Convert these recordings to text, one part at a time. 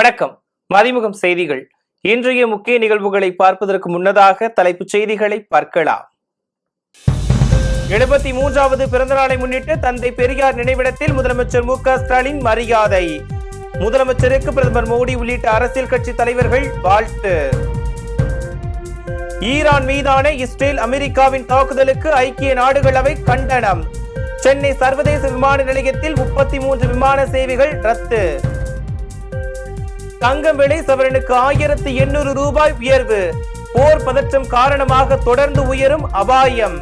வணக்கம். மதிமுகம் செய்திகள். இன்றைய முக்கிய நிகழ்வுகளை பார்ப்பதற்கு முன்னதாக தலைப்புச் செய்திகளை பார்க்கலாம். 73வது பிறந்த நாளை முன்னிட்டு தந்தை பெரியார் நினைவிடத்தில் முதலமைச்சர் மு.க.ஸ்டாலின் மரியாதை. முதலமைச்சருக்கு பிரதமர் மோடி உள்ளிட்ட அரசியல் கட்சி தலைவர்கள் வாழ்த்து. ஈரான் மீதான இஸ்ரேல் அமெரிக்காவின் தாக்குதலுக்கு ஐக்கிய நாடுகள் அவை கண்டனம். சென்னை சர்வதேச விமான நிலையத்தில் 33 விமான சேவைகள் ரத்து. தங்கம் விலை சவரனுக்கு 1800 ரூபாய் உயர்வு. போர் பதற்றம் காரணமாக தொடர்ந்து உயரும் அபாயம்.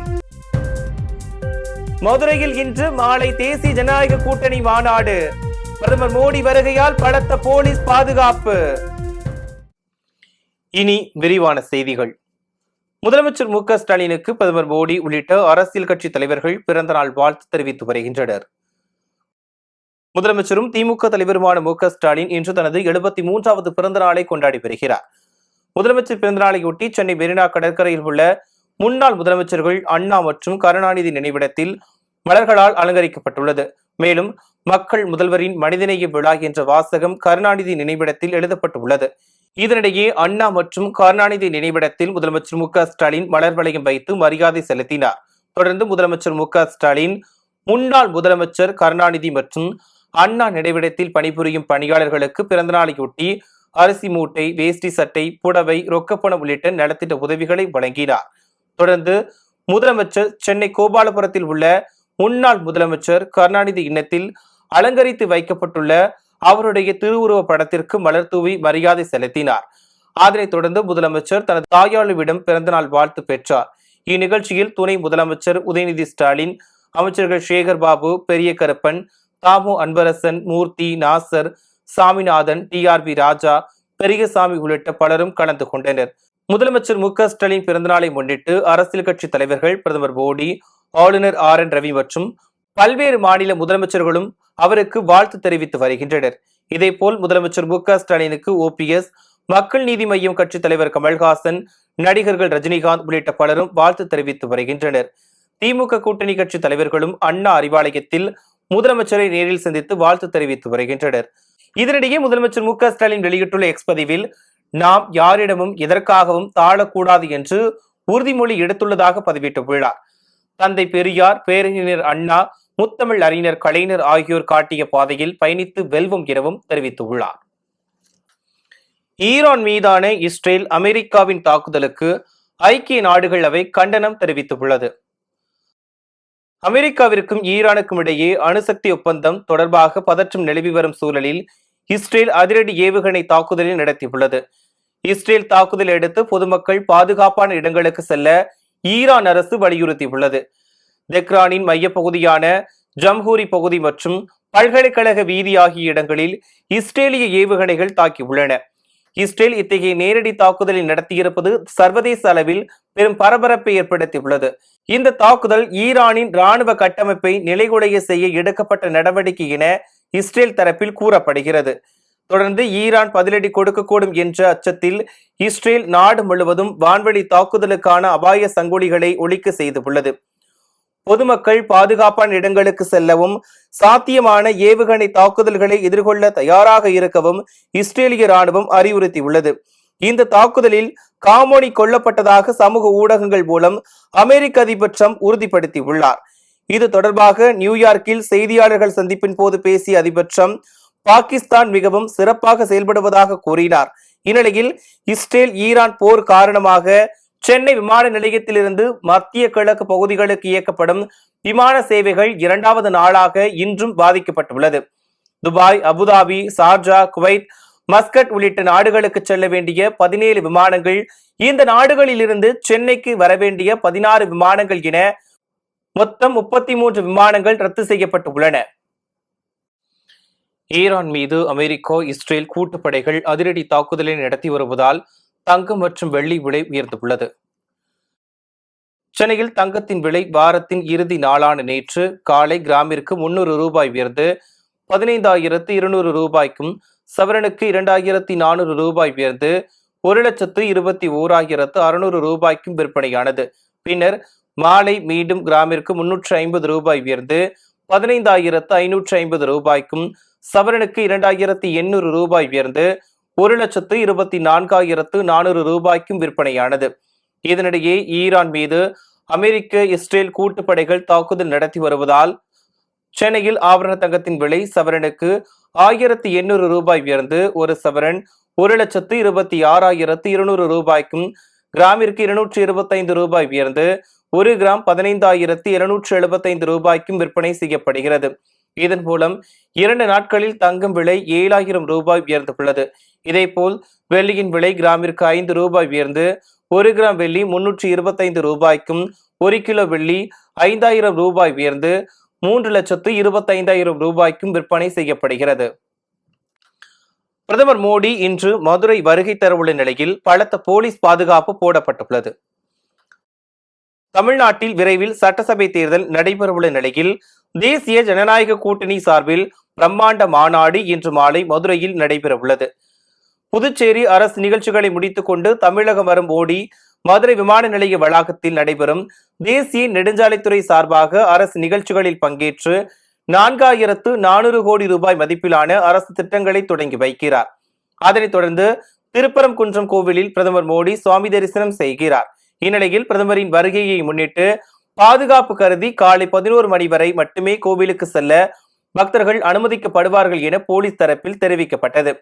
மதுரையில் இன்று மாலை தேசிய ஜனநாயக கூட்டணி மாநாடு. பிரதமர் மோடி வருகையால் பலத்த போலீஸ் பாதுகாப்பு. இனி விரிவான செய்திகள். முதலமைச்சர் மு.க.ஸ்டாலினுக்கு பிரதமர் மோடி உள்ளிட்ட அரசியல் கட்சி தலைவர்கள் பிறந்த நாள் வாழ்த்து தெரிவித்து வருகின்றனர். முதலமைச்சரும் திமுக தலைவருமான மு.க.ஸ்டாலின் இன்று தனது 73வது பிறந்த நாளை கொண்டாடி வருகிறார். முதலமைச்சர் பிறந்த நாளையொட்டி சென்னை மெரினா கடற்கரையில் உள்ள முன்னாள் முதலமைச்சர்கள் அண்ணா மற்றும் கருணாநிதி நினைவிடத்தில் மலர்களால் அலங்கரிக்கப்பட்டுள்ளது. மேலும் மக்கள் முதல்வரின் மனிதநேய விழா என்ற வாசகம் கருணாநிதி நினைவிடத்தில் எழுதப்பட்டுள்ளது. இதனிடையே அண்ணா மற்றும் கருணாநிதி நினைவிடத்தில் முதலமைச்சர் மு.க.ஸ்டாலின் மலர் வளையம் வைத்து மரியாதை செலுத்தினார். தொடர்ந்து முதலமைச்சர் மு.க.ஸ்டாலின் முன்னாள் முதலமைச்சர் கருணாநிதி மற்றும் அண்ணா நினைவிடத்தில் பணிபுரியும் பணியாளர்களுக்கு பிறந்தநாளையொட்டி அரிசி மூட்டை, வேஷ்டி சட்டை, புடவை, ரொக்கப்பணம் உள்ளிட்ட நலத்திட்ட உதவிகளை வழங்கினார். தொடர்ந்து முதலமைச்சர் சென்னை கோபாலபுரத்தில் உள்ள முன்னாள் முதலமைச்சர் கருணாநிதி இல்லத்தில் அலங்கரித்து வைக்கப்பட்டுள்ள அவருடைய திருவுருவ படத்திற்கு மலர் தூவி மரியாதை செலுத்தினார். அதனைத் தொடர்ந்து முதலமைச்சர் தனது தாயாளுவிடம் பிறந்தநாள் வாழ்த்து பெற்றார். இந்நிகழ்ச்சியில் துணை முதலமைச்சர் உதயநிதி ஸ்டாலின், அமைச்சர்கள் சேகர் பாபு, பெரிய கருப்பன், தாமு அன்பரசன், மூர்த்தி, நாசர், சாமிநாதன், டி.ஆர்.பி. ராஜா, பெரியசாமி உள்ளிட்ட பலரும் கலந்து கொண்டனர். முதலமைச்சர் மு.க.ஸ்டாலின் பிறந்தநாளை முன்னிட்டு அரசியல் கட்சி தலைவர்கள், பிரதமர் மோடி, ஆளுநர் ஆர்.என். ரவி மற்றும் பல்வேறு மாநில முதலமைச்சர்களும் அவருக்கு வாழ்த்து தெரிவித்து வருகின்றனர். இதேபோல் முதலமைச்சர் மு.க.ஸ்டாலினுக்கு OPS, மக்கள் நீதி மய்யம் கட்சி தலைவர் கமல்ஹாசன், நடிகர்கள் ரஜினிகாந்த் உள்ளிட்ட பலரும் வாழ்த்து தெரிவித்து வருகின்றனர். திமுக கூட்டணி கட்சி தலைவர்களும் அண்ணா அறிவாலயத்தில் முதலமைச்சரை நேரில் சந்தித்து வாழ்த்து தெரிவித்து வருகின்றனர். இதனிடையே முதலமைச்சர் மு.க.ஸ்டாலின் வெளியிட்டுள்ள எக்ஸ் பதிவில், நாம் யாரிடமும் எதற்காகவும் தாழக்கூடாது என்று உறுதிமொழி எடுத்துள்ளதாக பதிவிட்டுள்ளார். தந்தை பெரியார், பேரறிஞர் அண்ணா, முத்தமிழ் அறிஞர் கலைஞர் ஆகியோர் காட்டிய பாதையில் பயணித்து வெல்வோம் எனவும் தெரிவித்துள்ளார். ஈரான் மீதான இஸ்ரேல் அமெரிக்காவின் தாக்குதலுக்கு ஐக்கிய நாடுகள் அவை கண்டனம் தெரிவித்துள்ளது. அமெரிக்காவிற்கும் ஈரானுக்கும் இடையே அணுசக்தி ஒப்பந்தம் தொடர்பாக பதற்றம் நிலவி வரும் சூழலில் இஸ்ரேல் அதிரடி ஏவுகணை தாக்குதலை நடத்தியுள்ளது. இஸ்ரேல் தாக்குதலை அடுத்து பொதுமக்கள் பாதுகாப்பான இடங்களுக்கு செல்ல ஈரான் அரசு வலியுறுத்தியுள்ளது. தெஹ்ரானின் மையப்பகுதியான ஜம்ஹூரி பகுதி மற்றும் பல்கலைக்கழக வீதி ஆகிய இடங்களில் இஸ்ரேலிய ஏவுகணைகள் தாக்கியுள்ளன. இஸ்ரேல் இத்தகைய நேரடி தாக்குதலை நடத்தியிருப்பது சர்வதேச அளவில் பெரும் பரபரப்பை ஏற்படுத்தியுள்ளது. இந்த தாக்குதல் ஈரானின் இராணுவ கட்டமைப்பை நிலைகுலைய செய்ய எடுக்கப்பட்ட நடவடிக்கை என இஸ்ரேல் தரப்பில் கூறப்படுகிறது. தொடர்ந்து ஈரான் பதிலடி கொடுக்கக்கூடும் என்ற அச்சத்தில் இஸ்ரேல் நாடு முழுவதும் வான்வெளி தாக்குதலுக்கான அபாய சங்கொலிகளை ஒழிக்க செய்துள்ளது. பொதுமக்கள் பாதுகாப்பான இடங்களுக்கு செல்லவும் சாத்தியமான ஏவுகணை தாக்குதல்களை எதிர்கொள்ள தயாராக இருக்கவும் இஸ்ரேலிய ராணுவம் அறிவுறுத்தியுள்ளது. இந்த தாக்குதலில் காமோனி கொல்லப்பட்டதாக சமூக ஊடகங்கள் மூலம் அமெரிக்க அதிபர் ட்ரம்ப் உறுதிப்படுத்தியுள்ளார். இது தொடர்பாக நியூயார்க்கில் செய்தியாளர்கள் சந்திப்பின் போது பேசிய அதிபர் ட்ரம்ப், பாகிஸ்தான் மிகவும் சிறப்பாக செயல்படுவதாக கூறினார். இந்நிலையில் இஸ்ரேல் ஈரான் போர் காரணமாக சென்னை விமான நிலையத்திலிருந்து மத்திய கிழக்கு பகுதிகளுக்கு இயக்கப்படும் விமான சேவைகள் 2வது நாளாக இன்றும் பாதிக்கப்பட்டுள்ளது. துபாய், அபுதாபி, சார்ஜா, குவைத், மஸ்கட் உள்ளிட்ட நாடுகளுக்கு செல்ல வேண்டிய 17 விமானங்கள், இந்த நாடுகளில் இருந்து சென்னைக்கு வரவேண்டிய 16 விமானங்கள் என மொத்தம் 33 விமானங்கள் ரத்து செய்யப்பட்டுள்ளன. ஈரான் மீது அமெரிக்கா, இஸ்ரேல் கூட்டுப்படைகள் அதிரடி தாக்குதலை நடத்தி வருவதால் தங்கம் மற்றும் வெள்ளி விலை உயர்ந்துள்ளது. சென்னையில் தங்கத்தின் விலை வாரத்தின் இறுதி நாளான நேற்று காலை கிராமிற்கு 300 ரூபாய் உயர்ந்து 15,200 ரூபாய்க்கும், சவரனுக்கு 2,400 ரூபாய் உயர்ந்து 1,21,600 ரூபாய்க்கும் விற்பனையானது. பின்னர் மாலை மீண்டும் கிராமிற்கு 350 ரூபாய் உயர்ந்து 15,550 ரூபாய்க்கும், சவரனுக்கு 2,800 ரூபாய் உயர்ந்து 1,24,400 ரூபாய்க்கும் விற்பனையானது. இதனிடையே ஈரான் மீது அமெரிக்க இஸ்ரேல் கூட்டுப்படைகள் தாக்குதல் நடத்தி வருவதால் சென்னையில் ஆபரண தங்கத்தின் விலை சவரனுக்கு 1,800 ரூபாய் உயர்ந்து ஒரு சவரன் 1,26,200 ரூபாய்க்கும், கிராமிற்கு 225 ரூபாய் உயர்ந்து 1 கிராம் 15,775 ரூபாய்க்கும் விற்பனை செய்யப்படுகிறது. இதன் மூலம் 2 நாட்களில் தங்கம் விலை 7,000 ரூபாய் உயர்ந்துள்ளது. இதேபோல் வெள்ளியின் விலை கிராமிற்கு 5 ரூபாய் உயர்ந்து 1 கிராம் வெள்ளி 325 ரூபாய்க்கும், 1 கிலோ வெள்ளி 5,000 ரூபாய் உயர்ந்து 3,25,000 ரூபாய்க்கும் விற்பனை செய்யப்படுகிறது. பிரதமர் மோடி இன்று மதுரை வருகை தரவுள்ள நிலையில் பலத்த போலீஸ் பாதுகாப்பு போடப்பட்டுள்ளது. தமிழ்நாட்டில் விரைவில் சட்டசபை தேர்தல் நடைபெறவுள்ள நிலையில் தேசிய ஜனநாயக கூட்டணி சார்பில் பிரம்மாண்ட மாநாடு இன்று மாலை மதுரையில் நடைபெறவுள்ளது. புதுச்சேரி அரசு நிகழ்ச்சிகளை முடித்துக் கொண்டு தமிழகம் வரும் மோடி மதுரை விமான நிலைய வளாகத்தில் நடைபெறும் தேசிய நெடுஞ்சாலைத்துறை சார்பாக அரசு நிகழ்ச்சிகளில் பங்கேற்று 4,400 கோடி ரூபாய் மதிப்பிலான அரசு திட்டங்களை தொடங்கி வைக்கிறார். அதனைத் தொடர்ந்து திருப்பரங்குன்றம் கோவிலில் பிரதமர் மோடி சுவாமி தரிசனம் செய்கிறார். இந்நிலையில் பிரதமரின் வருகையை முன்னிட்டு பாதுகாப்பு கருதி காலை 11 மணி வரை மட்டுமே கோவிலுக்கு செல்ல பக்தர்கள் அனுமதிக்கப்படுவார்கள் என போலீஸ் தரப்பில் தெரிவிக்கப்பட்டது.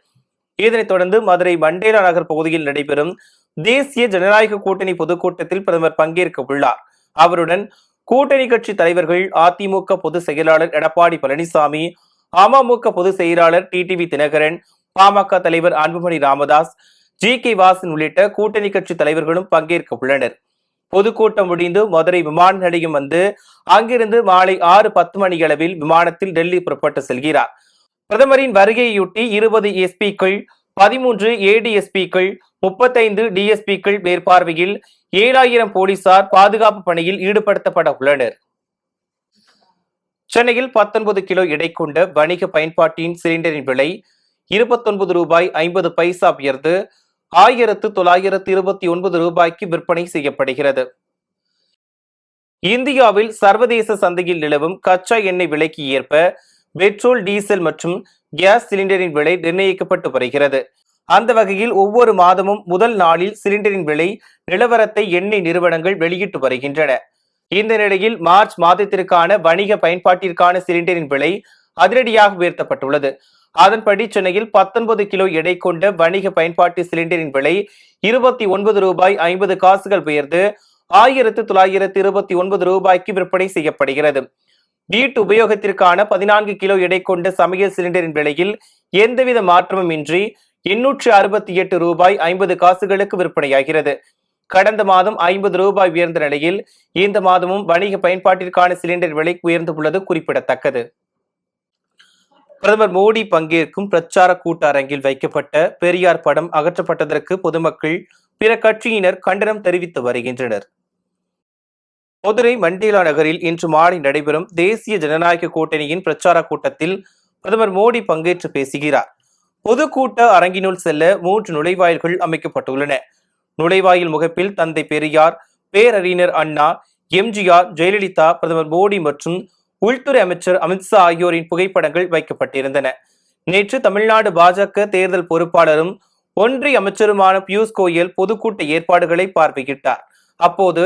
இதனைத் தொடர்ந்து மதுரை மண்டேலா நகர் பகுதியில் நடைபெறும் தேசிய ஜனநாயக கூட்டணி பொதுக்கூட்டத்தில் பிரதமர் பங்கேற்க உள்ளார். அவருடன் கூட்டணி கட்சி தலைவர்கள் அதிமுக பொதுச் செயலாளர் எடப்பாடி பழனிசாமி, அமமுக பொதுச் செயலாளர் டிடிவி தினகரன், பாமக தலைவர் அன்புமணி ராமதாஸ், ஜி.கே. வாசன் உள்ளிட்ட கூட்டணி கட்சி தலைவர்களும் பங்கேற்க உள்ளனர். பொதுக்கூட்டம் முடிந்து மதுரை விமான நிலையம் வந்து அங்கிருந்து மாலை 6:10 மணியளவில் விமானத்தில் டெல்லி புறப்பட்டு செல்கிறார். பிரதமரின் வருகையொட்டி 20 எஸ்பிக்கள், 13 ஏடிஎஸ்பிக்கள், 35 டிஎஸ்பிக்கள் மேற்பார்வையில் 7,000 போலீசார் பாதுகாப்பு பணியில் ஈடுபடுத்தப்பட உள்ளனர். சென்னையில் 19 கிலோ எடை கொண்ட வணிக பயன்பாட்டின் சிலிண்டரின் விலை 29 ரூபாய் 50 பைசா உயர்ந்து 1,929 ரூபாய்க்கு விற்பனை செய்யப்படுகிறது. இந்தியாவில் சர்வதேச சந்தையில் நிலவும் கச்சா எண்ணெய் விலைக்கு ஏற்ப பெட்ரோல், டீசல் மற்றும் கேஸ் சிலிண்டரின் விலை நிர்ணயிக்கப்பட்டு வருகிறது. அந்த வகையில் ஒவ்வொரு மாதமும் முதல் நாளில் சிலிண்டரின் விலை நிலவரத்தை எண்ணெய் நிறுவனங்கள் வெளியிட்டு வருகின்றன. இந்த நிலையில் மார்ச் மாதத்திற்கான வணிக பயன்பாட்டிற்கான சிலிண்டரின் விலை அதிரடியாக உயர்த்தப்பட்டுள்ளது. அதன்படி சென்னையில் 19 கிலோ எடை கொண்ட வணிக பயன்பாட்டு சிலிண்டரின் விலை 29 ரூபாய் 50 காசுகள் உயர்ந்து 1,929 ரூபாய்க்கு விற்பனை செய்யப்படுகிறது. வீட்டு உபயோகத்திற்கான 14 கிலோ எடை கொண்ட சமையல் சிலிண்டரின் விலையில் எந்தவித மாற்றமும் இன்றி 868 ரூபாய் 50 காசுகளுக்கு விற்பனையாகிறது. கடந்த மாதம் 50 ரூபாய் உயர்ந்த நிலையில் இந்த மாதமும் வணிக பயன்பாட்டிற்கான சிலிண்டர் விலை உயர்ந்துள்ளது குறிப்பிடத்தக்கது. பிரதமர் மோடி பங்கேற்கும் பிரச்சார கூட்டரங்கில் வைக்கப்பட்ட பெரியார் படம் அகற்றப்பட்டதற்கு பொதுமக்கள், பிற கட்சியினர் கண்டனம் தெரிவித்து வருகின்றனர். மதுரை மண்டேலா நகரில் இன்று மாலை நடைபெறும் தேசிய ஜனநாயக கூட்டணியின் பிரச்சார கூட்டத்தில் பிரதமர் மோடி பங்கேற்று பேசுகிறார். பொதுக்கூட்ட அரங்கினுள் செல்ல 3 நுழைவாயில்கள் அமைக்கப்பட்டுள்ளன. நுழைவாயில் முகப்பில் தந்தை பெரியார், பேரறிஞர் அண்ணா, எம்ஜிஆர், ஜெயலலிதா, பிரதமர் மோடி மற்றும் உள்துறை அமைச்சர் அமித்ஷா ஆகியோரின் புகைப்படங்கள் வைக்கப்பட்டிருந்தன. நேற்று தமிழ்நாடு பாஜக தேர்தல் பொறுப்பாளரும் ஒன்றிய அமைச்சருமான பியூஷ் கோயல் பொதுக்கூட்ட ஏற்பாடுகளை பார்வையிட்டார். அப்போது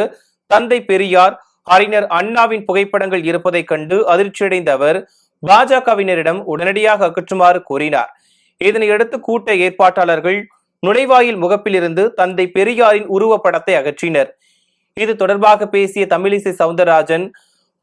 தந்தை பெரியார், அறிஞர் அண்ணாவின் புகைப்படங்கள் இருப்பதை கண்டு அதிர்ச்சியடைந்த அவர் பாஜகவினரிடம் உடனடியாக அகற்றுமாறு கூறினார். இதனையடுத்து கூட்ட ஏற்பாட்டாளர்கள் நுழைவாயில் முகப்பிலிருந்து தந்தை பெரியாரின் உருவப்படத்தை அகற்றினர். இது தொடர்பாக பேசிய தமிழிசை சவுந்தரராஜன்,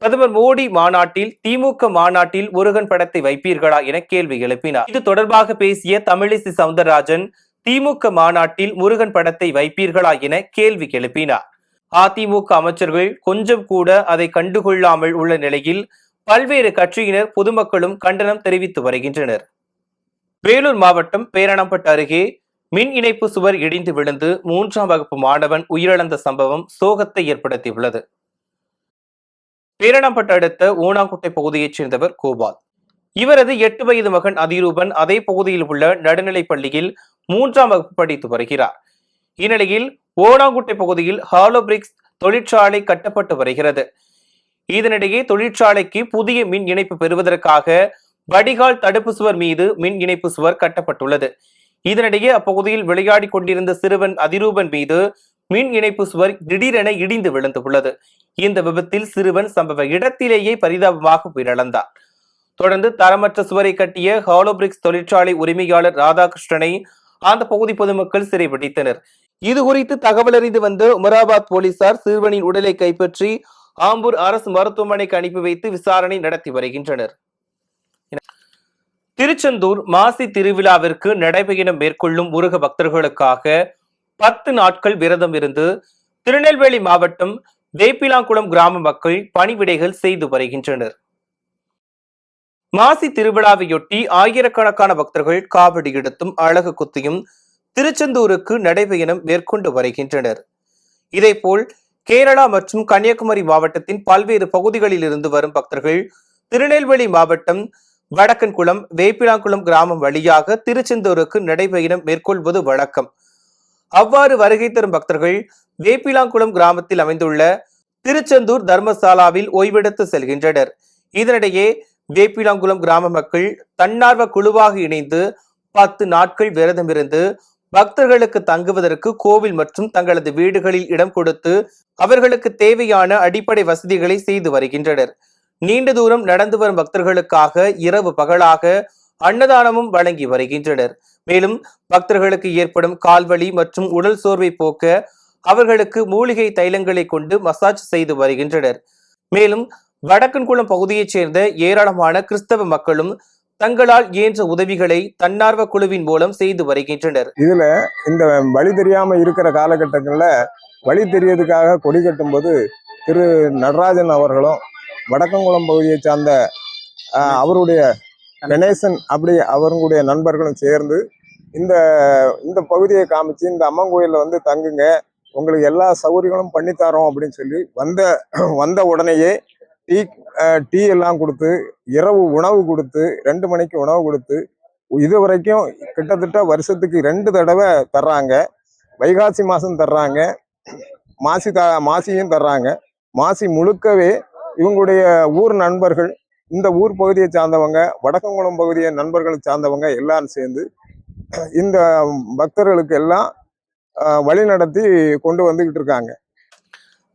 பிரதமர் மோடி மாநாட்டில் திமுக மாநாட்டில் முருகன் படத்தை வைப்பீர்களா என கேள்வி எழுப்பினார். இது தொடர்பாக பேசிய தமிழிசை சவுந்தரராஜன், திமுக மாநாட்டில் முருகன் படத்தை வைப்பீர்களா என கேள்வி எழுப்பினார். அதிமுக அமைச்சர்கள் கொஞ்சம் கூட அதை கண்டுகொள்ளாமல் உள்ள நிலையில் பல்வேறு கட்சியினர், பொதுமக்களும் கண்டனம் தெரிவித்து வருகின்றனர். வேலூர் மாவட்டம் பேரணாம்பட்டு அருகே மின் இணைப்பு சுவர் இடிந்து விழுந்து 3ஆம் வகுப்பு மாணவன் உயிரிழந்த சம்பவம் சோகத்தை ஏற்படுத்தியுள்ளது. பேரணாம்பட்டு அடுத்த ஊனாங்குட்டை பகுதியைச் சேர்ந்தவர் கோபால். இவரது 8 வயது மகன் அதிரூபன் அதே பகுதியில் உள்ள நடுநிலைப் பள்ளியில் 3ஆம் வகுப்பு படித்து வருகிறார். இந்நிலையில் ஓனாங்குட்டை பகுதியில் ஹாலோ பிரிக்ஸ் தொழிற்சாலை கட்டப்பட்டு வருகிறது. இதனிடையே தொழிற்சாலைக்கு புதிய மின் இணைப்பு பெறுவதற்காக வடிகால் தடுப்பு சுவர் மீது மின் இணைப்பு சுவர் கட்டப்பட்டுள்ளது. இதனிடையே அப்பகுதியில் விளையாடி கொண்டிருந்த சிறுவன் அதிரூபன் மீது மின் இணைப்பு சுவர் திடீரென இடிந்து விழுந்துள்ளது. இந்த விபத்தில் சிறுவன் சம்பவ இடத்திலேயே பரிதாபமாக உயிரிழந்தார். தொடர்ந்து தரமற்ற சுவரை கட்டிய ஹாலோபிரிக்ஸ் தொழிற்சாலை உரிமையாளர் ராதாகிருஷ்ணனை அந்த பகுதி பொதுமக்கள் சிறைபிடித்தனர். இதுகுறித்து தகவல் அறிந்து வந்த உமராபாத் போலீசார் சிறுவனின் உடலை கைப்பற்றி ஆம்பூர் அரசு மருத்துவமனைக்கு அனுப்பி வைத்து விசாரணை நடத்தி வருகின்றனர். திருச்செந்தூர் மாசி திருவிழாவிற்கு நடைபயணம் மேற்கொள்ளும் முருக பக்தர்களுக்காக 10 நாட்கள் விரதம் இருந்து திருநெல்வேலி மாவட்டம் வேப்பிலாங்குளம் கிராம மக்கள் பணிவிடைகள் செய்து வருகின்றனர். மாசி திருவிழாவையொட்டி ஆயிரக்கணக்கான பக்தர்கள் காவடி எடுத்தும் அழகு குத்தியும் திருச்செந்தூருக்கு நடைபயணம் மேற்கொண்டு வருகின்றனர். இதேபோல் கேரளா மற்றும் கன்னியாகுமரி மாவட்டத்தின் பல்வேறு பகுதிகளில் இருந்து வரும் பக்தர்கள் திருநெல்வேலி மாவட்டம் வடக்கன்குளம் வேப்பிலாங்குளம் கிராமம் வழியாக திருச்செந்தூருக்கு நடைபயணம் மேற்கொள்வது வழக்கம். அவ்வாறு வருகை தரும் பக்தர்கள் வேப்பிலாங்குளம் கிராமத்தில் அமைந்துள்ள திருச்செந்தூர் தர்மசாலாவில் ஓய்வெடுத்து செல்கின்றனர். இதனிடையே வேப்பிலாங்குளம் கிராம மக்கள் தன்னார்வ குழுவாக இணைந்து 10 நாட்கள் விரதம் இருந்து பக்தர்களுக்கு தங்குவதற்கு கோவில் மற்றும் தங்களது வீடுகளில் இடம் கொடுத்து அவர்களுக்கு தேவையான அடிப்படை வசதிகளை செய்து வருகின்றனர். நீண்ட தூரம் நடந்து வரும் பக்தர்களுக்காக இரவு பகலாக அன்னதானமும் வழங்கி வருகின்றனர். மேலும் பக்தர்களுக்கு ஏற்படும் கால்வலி மற்றும் உடல் சோர்வை போக்க அவர்களுக்கு மூலிகை தைலங்களை கொண்டு மசாஜ் செய்து வருகின்றனர். மேலும் வடக்கன்குளம் பகுதியைச் சேர்ந்த ஏராளமான கிறிஸ்தவ மக்களும் தங்களால் இயன்ற உதவிகளை தன்னார்வ குழுவின் மூலம் செய்து வருகின்றனர். இதுல இந்த வழி தெரியாம இருக்கிற காலகட்டங்கள்ல வழி தெரியறதுக்காக கொடி கட்டும் போது திரு நடராஜன் அவர்களும் வடக்கங்குளம் பகுதியை சார்ந்த அவருடைய கணேசன் அப்படி அவர்களுடைய நண்பர்களும் சேர்ந்து இந்த இந்த பகுதியை காமிச்சு இந்த அம்மன் கோயிலில் வந்து தங்குங்க, உங்களுக்கு எல்லா சௌகரியங்களும் பண்ணித்தரோம் அப்படின்னு சொல்லி வந்த உடனேயே டீ எல்லாம் கொடுத்து இரவு உணவு கொடுத்து 2 மணிக்கு உணவு கொடுத்து இது வரைக்கும் கிட்டத்தட்ட வருஷத்துக்கு 2 தடவை தர்றாங்க. வைகாசி மாதம் தர்றாங்க, மாசியும் தர்றாங்க. மாசி முழுக்கவே இவங்களுடைய ஊர் நண்பர்கள், இந்த ஊர் பகுதியை சார்ந்தவங்க, வடக்கங்குளம் பகுதியை நண்பர்களை சார்ந்தவங்க எல்லாரும் சேர்ந்து இந்த பக்தர்களுக்கு எல்லாம் வழி நடத்தி கொண்டு வந்துகிட்டு இருக்காங்க.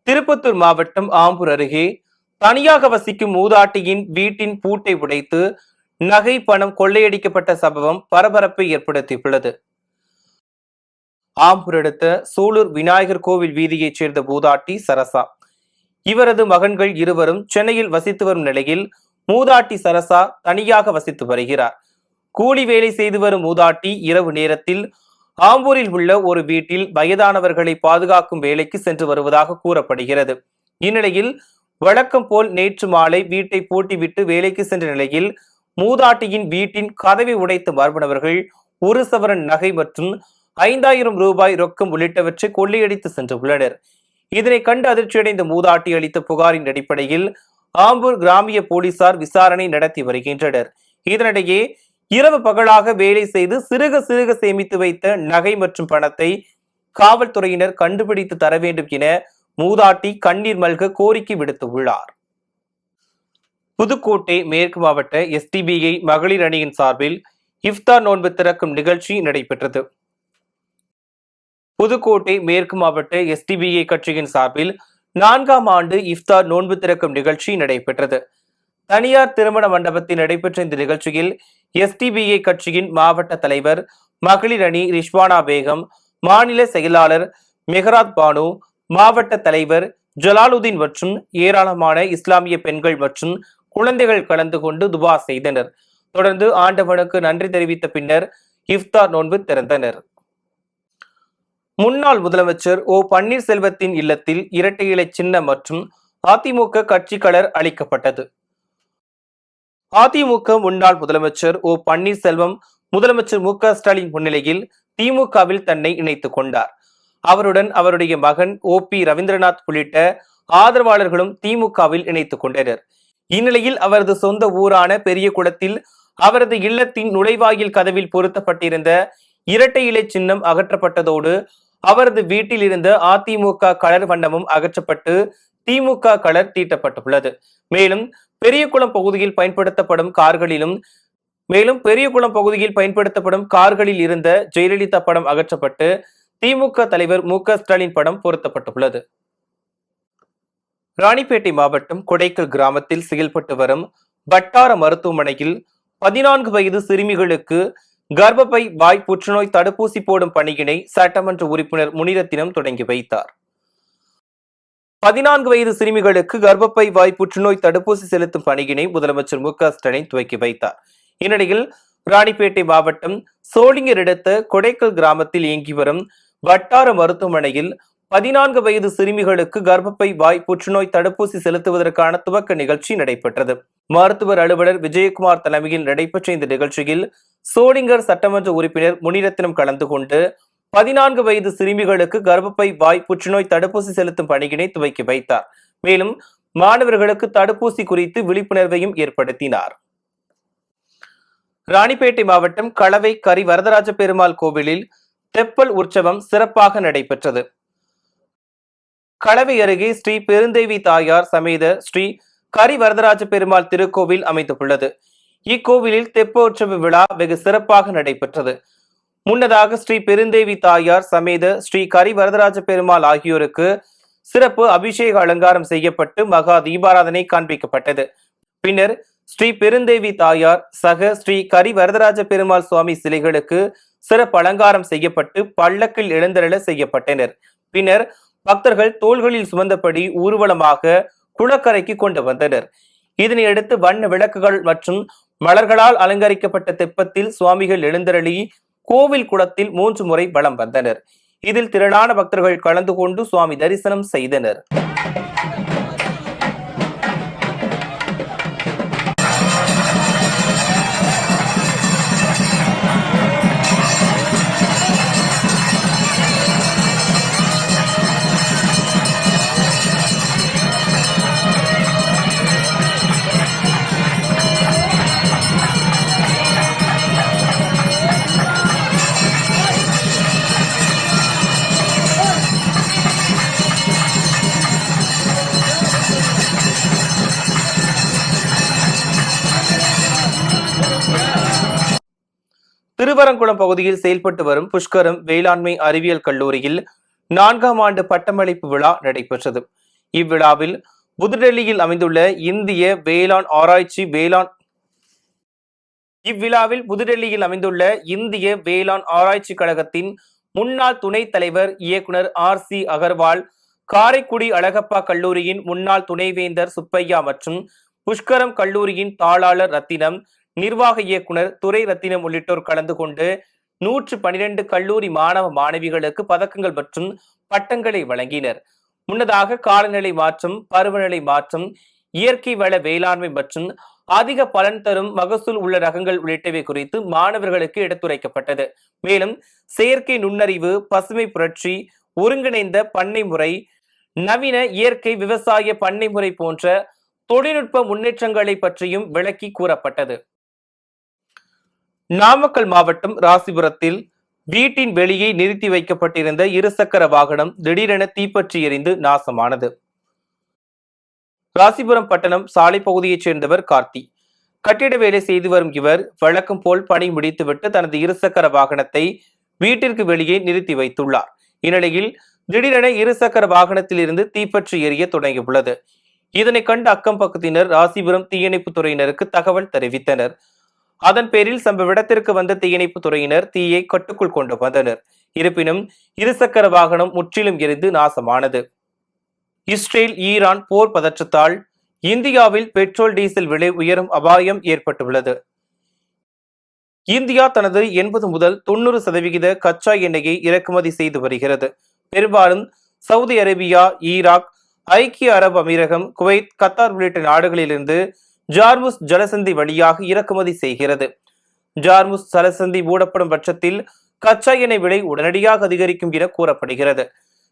திருப்பத்தூர் மாவட்டம் ஆம்பூர் அருகே தனியாக வசிக்கும் மூதாட்டியின் வீட்டின் பூட்டை உடைத்து நகை பணம் கொள்ளையடிக்கப்பட்ட சம்பவம் பரபரப்பை ஏற்படுத்தியுள்ளது. ஆம்பூர் அடுத்த சூலூர் விநாயகர் கோவில் வீதியைச் சேர்ந்த மூதாட்டி சரசா, இவரது மகன்கள் இருவரும் சென்னையில் வசித்து வரும் நிலையில் மூதாட்டி சரசா தனியாக வசித்து வருகிறார். கூலி வேலை செய்து வரும் மூதாட்டி இரவு நேரத்தில் ஆம்பூரில் உள்ள ஒரு வீட்டில் வயதானவர்களை பாதுகாக்கும் வேலைக்கு சென்று வருவதாக கூறப்படுகிறது. இந்நிலையில் வழக்கம் போல் நேற்று மாலை வீட்டை பூட்டிவிட்டு வேலைக்கு சென்ற நிலையில் மூதாட்டியின் வீட்டின் கதவை உடைத்த மர்மநபர்கள் 1 சவரன் நகை மற்றும் 5000 ரூபாய் ரொக்கம் உள்ளிட்டவற்றை கொள்ளையடித்து சென்றுள்ளனர். இதனை கண்டு அதிர்ச்சியடைந்த மூதாட்டி அளித்த புகாரின் அடிப்படையில் ஆம்பூர் கிராமிய போலீசார் விசாரணை நடத்தி வருகின்றனர். இதனிடையே இரவு பகலாக வேலை செய்து சிறுக சேமித்து வைத்த நகை மற்றும் பணத்தை காவல்துறையினர் கண்டுபிடித்து தர வேண்டும் என மூதாட்டி கண்ணீர் மல்க கோரிக்கை விடுத்துள்ளார். புதுக்கோட்டை மேற்கு மாவட்ட STBI மகளிர் அணியின் சார்பில் இஃப்தார் நோன்பு திறக்கும் நிகழ்ச்சி நடைபெற்றது. புதுக்கோட்டை மேற்கு மாவட்ட STBI கட்சியின் சார்பில் 4ஆம் ஆண்டு இஃப்தார் நோன்பு திறக்கும் நிகழ்ச்சி நடைபெற்றது. தனியார் திருமண மண்டபத்தில் நடைபெற்ற இந்த நிகழ்ச்சியில் STBI கட்சியின் மாவட்ட தலைவர் மகளிர் அணி ரிஷ்வானா பேகம், மாநில செயலாளர் மெஹராத் பானு, மாவட்ட தலைவர் ஜலாலுதீன் மற்றும் ஏராளமான இஸ்லாமிய பெண்கள் மற்றும் குழந்தைகள் கலந்து கொண்டு துவா செய்தனர். தொடர்ந்து ஆண்டவனுக்கு நன்றி தெரிவித்த பின்னர் இஃப்தார் நோன்பு திறந்தனர். முன்னாள் முதலமைச்சர் O. பன்னீர்செல்வத்தின் இல்லத்தில் இரட்டை இலை சின்னம் மற்றும் அதிமுக கட்சி கலர் அளிக்கப்பட்டது. அதிமுக முன்னாள் முதலமைச்சர் O. பன்னீர்செல்வம் முதலமைச்சர் மு க ஸ்டாலின் முன்னிலையில் திமுகவில் தன்னை இணைத்துக் கொண்டார். அவருடன் அவருடைய மகன் OP ரவீந்திரநாத் உள்ளிட்ட ஆதரவாளர்களும் திமுகவில் இணைத்துக் கொண்டனர். இந்நிலையில் அவரது சொந்த ஊரான பெரியகுளத்தில் அவரது இல்லத்தின் நுழைவாயில் கதவில் பொருத்தப்பட்டிருந்த இரட்டை இலை சின்னம் அகற்றப்பட்டதோடு அவரது வீட்டில் இருந்த அதிமுக கலர் வண்ணமும் அகற்றப்பட்டு திமுக கலர் தீட்டப்பட்டுள்ளது. மேலும் பெரியகுளம் பகுதியில் பயன்படுத்தப்படும் கார்களிலும் மேலும் பெரியகுளம் பகுதியில் பயன்படுத்தப்படும் கார்களில் இருந்த ஜெயலலிதா படம் அகற்றப்பட்டு திமுக தலைவர் மு.க.ஸ்டாலின் படம் பொருத்தப்பட்டுள்ளது. ராணிப்பேட்டை மாவட்டம் கொடைக்கல் கிராமத்தில் செயல்பட்டு வரும் வட்டார மருத்துவமனையில் 14 வயது சிறுமிகளுக்கு கர்ப்பப்பை வாய் புற்றுநோய் தடுப்பூசி போடும் பணியினை சட்டமன்ற உறுப்பினர் முனிரத்தினம் தொடங்கி வைத்தார். 14 வயது சிறுமிகளுக்கு கர்ப்பப்பை வாய் புற்றுநோய் தடுப்பூசி செலுத்தும் பணியினை முதலமைச்சர் மு.க.ஸ்டாலின் துவக்கி வைத்தார். இந்நிலையில் ராணிப்பேட்டை மாவட்டம் சோளிங்கர் அடுத்த கொடைக்கல் கிராமத்தில் இயங்கி வரும் வட்டார மருத்துவமனையில் 14 வயது சிறுமிகளுக்கு கர்ப்பப்பை வாய் புற்றுநோய் தடுப்பூசி செலுத்துவதற்கான துவக்க நிகழ்ச்சி நடைபெற்றது. மருத்துவர் அலுவலர் விஜயகுமார் தலைமையில் நடைபெற்ற இந்த நிகழ்ச்சியில் சோளிங்கர் சட்டமன்ற உறுப்பினர் முனிரத்தினம் கலந்து கொண்டு 14 வயது சிறுமிகளுக்கு கர்ப்பப்பை வாய் புற்றுநோய் தடுப்பூசி செலுத்தும் பணியினை துவக்கி வைத்தார். மேலும் மாணவர்களுக்கு தடுப்பூசி குறித்து விழிப்புணர்வையும் ஏற்படுத்தினார். ராணிப்பேட்டை மாவட்டம் களவை கரி வரதராஜ பெருமாள் கோவிலில் தெப்பல் உற்சவம் சிறப்பாக நடைபெற்றது. களவை அருகே ஸ்ரீ பெருந்தேவி தாயார் சமேத ஸ்ரீ கரி வரதராஜ பெருமாள் திருக்கோவில் அமைந்துள்ளது. இக்கோவிலில் தெப்ப உற்சவ விழா வெகு சிறப்பாக நடைபெற்றது. முன்னதாக ஸ்ரீ பெருந்தேவி தாயார் சமேத ஸ்ரீ கரி வரதராஜ பெருமாள் ஆகியோருக்கு சிறப்பு அபிஷேக அலங்காரம் செய்யப்பட்டு மகா தீபாராதனை காண்பிக்கப்பட்டது. பின்னர் ஸ்ரீ பெருந்தேவி தாயார் சக ஸ்ரீ கரி வரதராஜ பெருமாள் சுவாமி சிலைகளுக்கு சிறப்பு அலங்காரம் செய்யப்பட்டு பல்லக்கில் எழுந்தருள செய்யப்பட்டனர். பின்னர் பக்தர்கள் தோள்களில் சுமந்தபடி ஊர்வலமாக குளக்கரைக்கு கொண்டு வந்தனர். இதனையடுத்து வண்ண விளக்குகள் மற்றும் மலர்களால் அலங்கரிக்கப்பட்ட தெப்பத்தில் சுவாமிகள் எழுந்தருளி கோவில் குளத்தில் 3 முறை வலம் வந்தனர். இதில் திரளான பக்தர்கள் கலந்து கொண்டு சுவாமி தரிசனம் செய்தனர். திருவரங்குளம் பகுதியில் செயல்பட்டு வரும் புஷ்கரம் வேளாண்மை அறிவியல் கல்லூரியில் 4ஆம் ஆண்டு பட்டமளிப்பு விழா நடைபெற்றது. இவ்விழாவில் புதுடெல்லியில் அமைந்துள்ள இந்திய வேளாண் ஆராய்ச்சி கழகத்தின் முன்னாள் துணைத் தலைவர் இயக்குனர் R.C. அகர்வால், காரைக்குடி அழகப்பா கல்லூரியின் முன்னாள் துணைவேந்தர் சுப்பையா மற்றும் புஷ்கரம் கல்லூரியின் தாளாளர் ரத்தினம், நிர்வாக இயக்குனர் துரை ரத்தினம் உள்ளிட்டோர் கலந்து கொண்டு 112 கல்லூரி மாணவ மாணவிகளுக்கு பதக்கங்கள் மற்றும் பட்டங்களை வழங்கினர். முன்னதாக காலநிலை மாற்றம், பருவநிலை மாற்றம், இயற்கை வள வேளாண்மை மற்றும் அதிக பலன் தரும் மகசூல் உள்ள ரகங்கள் உள்ளிட்டவை குறித்து மாணவர்களுக்கு எடுத்துரைக்கப்பட்டது. மேலும் செயற்கை நுண்ணறிவு, பசுமை புரட்சி, ஒருங்கிணைந்த பண்ணை முறை, நவீன இயற்கை விவசாய பண்ணை முறை போன்ற தொழில்நுட்ப முன்னேற்றங்களை பற்றியும் விளக்கி கூறப்பட்டது. நாமக்கல் மாவட்டம் ராசிபுரத்தில் வீட்டின் வெளியே நிறுத்தி வைக்கப்பட்டிருந்த இருசக்கர வாகனம் திடீரென தீப்பற்றி எரிந்து நாசமானது. ராசிபுரம் பட்டணம் சாலை பகுதியைச் சேர்ந்தவர் கார்த்தி. கட்டிட வேலை செய்து வரும் இவர் வழக்கம் போல் பணி முடித்துவிட்டு தனது இருசக்கர வாகனத்தை வீட்டிற்கு வெளியே நிறுத்தி வைத்துள்ளார். இந்நிலையில் திடீரென இருசக்கர வாகனத்தில் இருந்து தீப்பற்றி எரிய தொடங்கியுள்ளது. இதனை கண்ட அக்கம் பக்கத்தினர் ராசிபுரம் தீயணைப்பு துறையினருக்கு தகவல் தெரிவித்தனர். அதன் பேரில் சம்பவ இடத்திற்கு வந்த தீயணைப்பு துறையினர் தீயை கட்டுக்குள் கொண்டு வந்தனர். இருப்பினும் இருசக்கர வாகனம் முற்றிலும் எரிந்து நாசமானது. இஸ்ரேல் ஈரான் போர் பதற்றத்தால் இந்தியாவில் பெட்ரோல் டீசல் விலை உயரும் அபாயம் ஏற்பட்டுள்ளது. இந்தியா தனது 80 முதல் 90% கச்சா எண்ணெயை இறக்குமதி செய்து வருகிறது. பெரும்பாலும் சவுதி அரேபியா, ஈராக், ஐக்கிய அரபு அமீரகம், குவைத், கத்தார் உள்ளிட்ட நாடுகளிலிருந்து ஜார்முஸ் ஜலசந்தி வழியாக இறக்குமதி செய்கிறது. ஜார்முஸ் ஜலசந்தி மூடப்படும் பட்சத்தில் கச்சா எண்ணெய் விலை உடனடியாக அதிகரிக்கும் என கூறப்படுகிறது.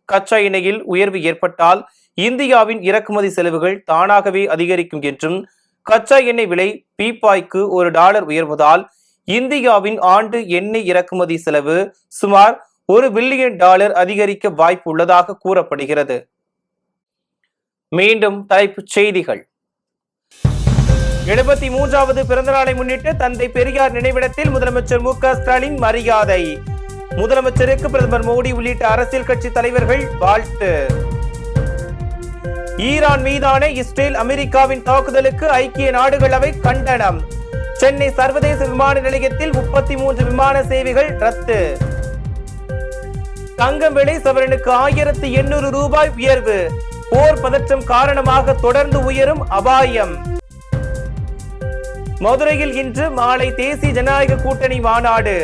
கச்சா எண்ணெயில் உயர்வு ஏற்பட்டால் இந்தியாவின் இறக்குமதி செலவுகள் தானாகவே அதிகரிக்கும் என்றும், கச்சா எண்ணெய் விலை பீப்பாய்க்கு $1 உயர்வதால் இந்தியாவின் ஆண்டு எண்ணெய் இறக்குமதி செலவு சுமார் $1 பில்லியன் அதிகரிக்க வாய்ப்பு உள்ளதாக கூறப்படுகிறது. மீண்டும் தலைப்புச் செய்திகள். 73வது பிறந்த நாளை முன்னிட்டு தந்தை பெரியார் நினைவிடத்தில் முதலமைச்சர் மு.க.ஸ்டாலின் மரியாதை. முதலமைச்சருக்கு பிரதமர் மோடி உள்ளிட்ட அரசியல் கட்சி தலைவர்கள் வாழ்த்து. ஈரான் மீதான இஸ்ரேல் அமெரிக்காவின் தாக்குதலுக்கு ஐக்கிய நாடுகள் அவை கண்டனம். சென்னை சர்வதேச விமான நிலையத்தில் 33 விமான சேவைகள் ரத்து. தங்கம் விலை சவரனுக்கு 1800 ரூபாய் உயர்வு. போர் பதற்றம் காரணமாக தொடர்ந்து உயரும் அபாயம். மதுரையில் இன்று மாலை தேசிய ஜனநாயக கூட்டணி மாநாடு.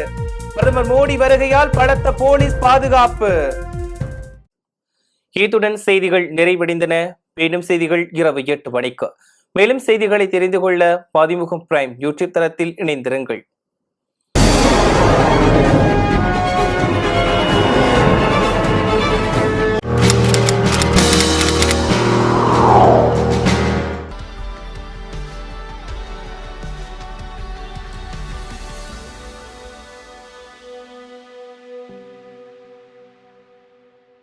பிரதமர் மோடி வருகையால் பலத்த போலீஸ் பாதுகாப்பு. இத்துடன் செய்திகள் நிறைவடைந்தன. மேலும் செய்திகள் இரவு 8 மணிக்கு. மேலும் செய்திகளை தெரிந்து கொள்ள பதிமுகம் பிரைம் யூடியூப் தளத்தில் இணைந்திருங்கள்.